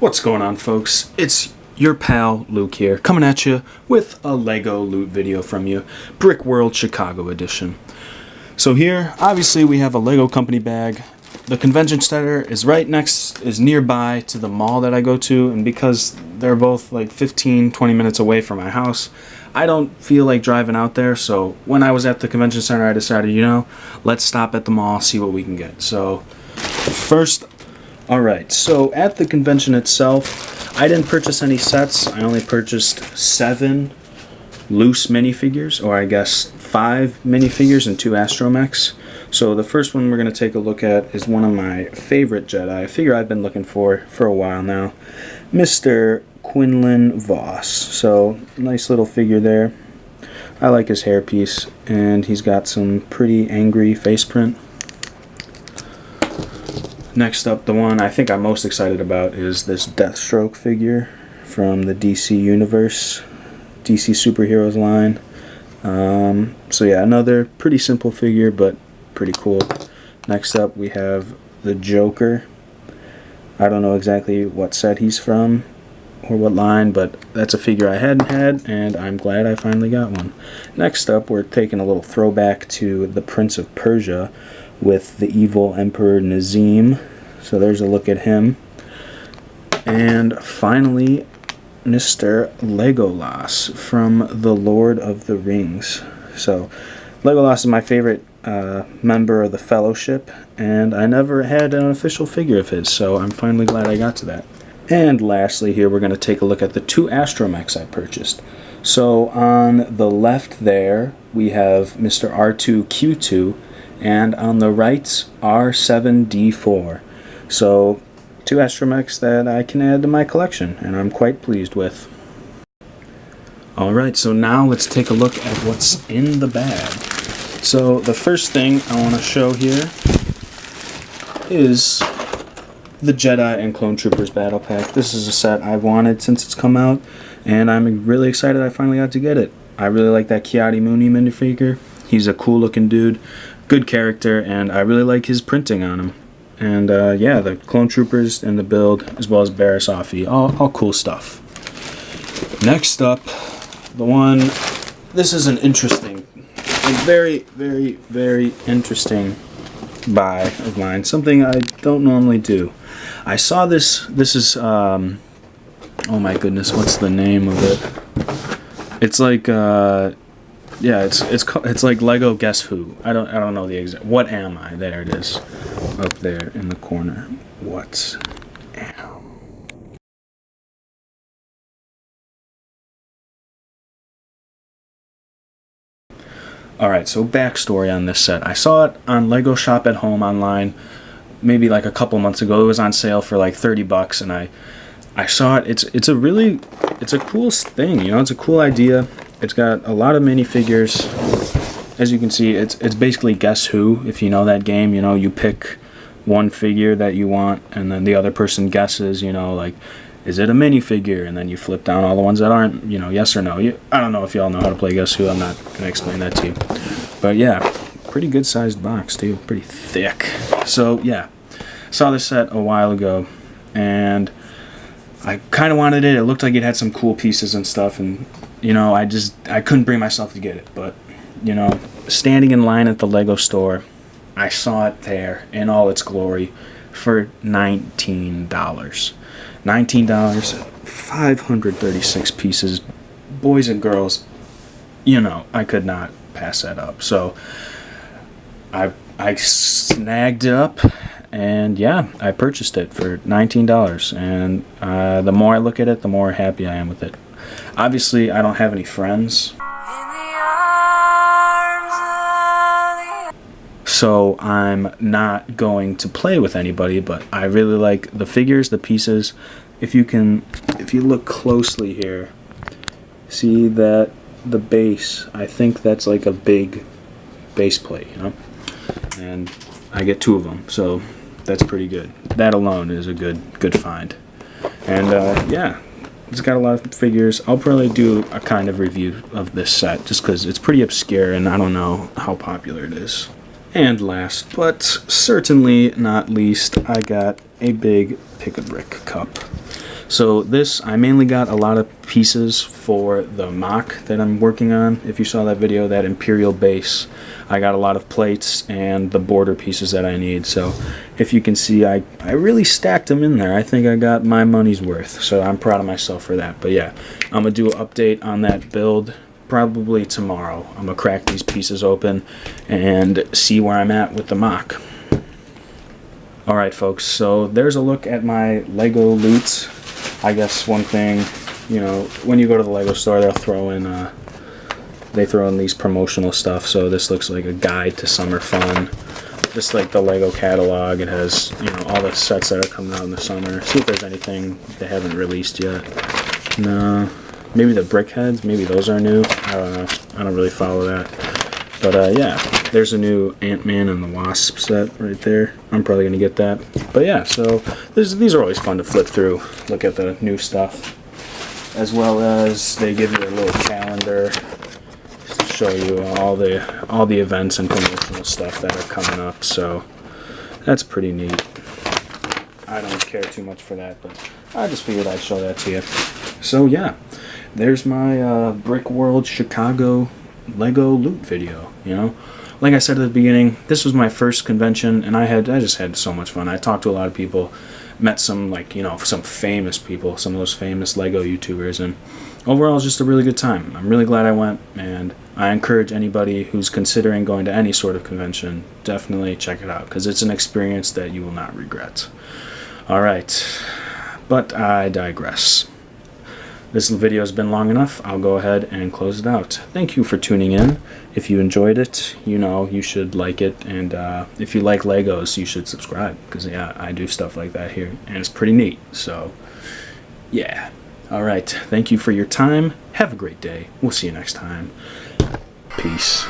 What's going on, folks? It's your pal Luke here, coming at you with a Lego loot video from you, Brick World Chicago edition. So here, obviously, we have a Lego company bag. The convention center is nearby to the mall that I go to, and because they're both like 15-20 minutes away from my house, I don't feel like driving out there. So when I was at the convention center, I decided, let's stop at the mall, see what we can get. So first, alright, so at the convention itself, I didn't purchase any sets. I only purchased 7 loose minifigures, or I guess 5 minifigures and 2 astromechs. So the first one we're going to take a look at is one of my favorite Jedi, a figure I've been looking for a while now, Mr. Quinlan Vos. So nice little figure there. I like his hairpiece, and he's got some pretty angry face print. Next up, the one I think I'm most excited about is this Deathstroke figure from the DC Universe, DC Superheroes line. So yeah, another pretty simple figure, but pretty cool. Next up, we have the Joker. I don't know exactly what set he's from or what line, but that's a figure I hadn't had, and I'm glad I finally got one. Next up, we're taking a little throwback to the Prince of Persia with the evil Emperor Nazim. So there's a look at him. And finally, Mr. Legolas from The Lord of the Rings. So Legolas is my favorite member of the Fellowship, and I never had an official figure of his, so I'm finally glad I got to that. And lastly here, we're going to take a look at the 2 astromechs I purchased. So on the left there, we have Mr. R2-Q2, and on the right, R7-D4. So 2 astromechs that I can add to my collection, and I'm quite pleased with. Alright, so now let's take a look at what's in the bag. So the first thing I want to show here is the Jedi and Clone Troopers Battle Pack. This is a set I've wanted since it's come out, and I'm really excited I finally got to get it. I really like that Ki-Adi-Mundi minifigure. He's a cool looking dude, good character, and I really like his printing on him. And yeah, the Clone Troopers and the build, as well as Barriss Offee, all cool stuff. Next up, this is an interesting, a very, very, very interesting buy of mine. Something I don't normally do. I saw this is, oh my goodness, what's the name of it? It's like, yeah, it's like Lego Guess Who. I don't know the exact. What am I? There it is, up there in the corner. What am? Alright, so backstory on this set. I saw it on Lego Shop at Home online, maybe like a couple months ago. It was on sale for like $30, and I saw it. It's a cool thing, it's a cool idea. It's got a lot of minifigures. As you can see, it's basically Guess Who. If you know that game, you pick one figure that you want, and then the other person guesses, like, is it a minifigure? And then you flip down all the ones that aren't, yes or no. I don't know if y'all know how to play Guess Who. I'm not going to explain that to you. But yeah, pretty good sized box too. Pretty thick. So yeah, saw this set a while ago, and I kind of wanted it. It looked like it had some cool pieces and stuff, and I couldn't bring myself to get it. But standing in line at the Lego store, I saw it there in all its glory for $19. $19, 536 pieces, boys and girls. I could not pass that up. So I snagged it up, and yeah, I purchased it for $19. And the more I look at it, the more happy I am with it. Obviously, I don't have any friends, so I'm not going to play with anybody, but I really like the figures, the pieces. If you look closely here, see that the base, I think that's like a big base plate, and I get 2 of them, so that's pretty good. That alone is a good find. And yeah, it's got a lot of figures. I'll probably do a kind of review of this set just because it's pretty obscure and I don't know how popular it is. And last, but certainly not least, I got a big Pick-a-Brick cup. So this, I mainly got a lot of pieces for the mock that I'm working on. If you saw that video, that Imperial base, I got a lot of plates and the border pieces that I need. So if you can see, I really stacked them in there. I think I got my money's worth. So I'm proud of myself for that. But yeah, I'm going to do an update on that build probably tomorrow. I'm going to crack these pieces open and see where I'm at with the mock. Alright folks, so there's a look at my Lego loot. I guess one thing, you know, when you go to the Lego store, they'll throw in these promotional stuff. So this looks like a guide to summer fun. Just like the Lego catalog, it has, you know, all the sets that are coming out in the summer. See if there's anything they haven't released yet. No, maybe the Brickheads, maybe those are new. I don't know. I don't really follow that. But yeah, there's a new Ant-Man and the Wasp set right there. I'm probably going to get that. But yeah, so these are always fun to flip through, look at the new stuff. As well as they give you a little calendar to show you all the events and promotional stuff that are coming up. So that's pretty neat. I don't care too much for that, but I just figured I'd show that to you. So yeah, there's my Brick World Chicago Lego loot video, you know. Like I said at the beginning, this was my first convention and I just had so much fun. I talked to a lot of people, met some, like, you know, some famous people, some of those famous Lego YouTubers, and overall it was just a really good time. I'm really glad I went, and I encourage anybody who's considering going to any sort of convention, definitely check it out, because it's an experience that you will not regret. Alright, but I digress. This video has been long enough. I'll go ahead and close it out. Thank you for tuning in. If you enjoyed it, you know, you should like it. And if you like Legos, you should subscribe. Because, yeah, I do stuff like that here. And it's pretty neat. So, yeah. All right. Thank you for your time. Have a great day. We'll see you next time. Peace.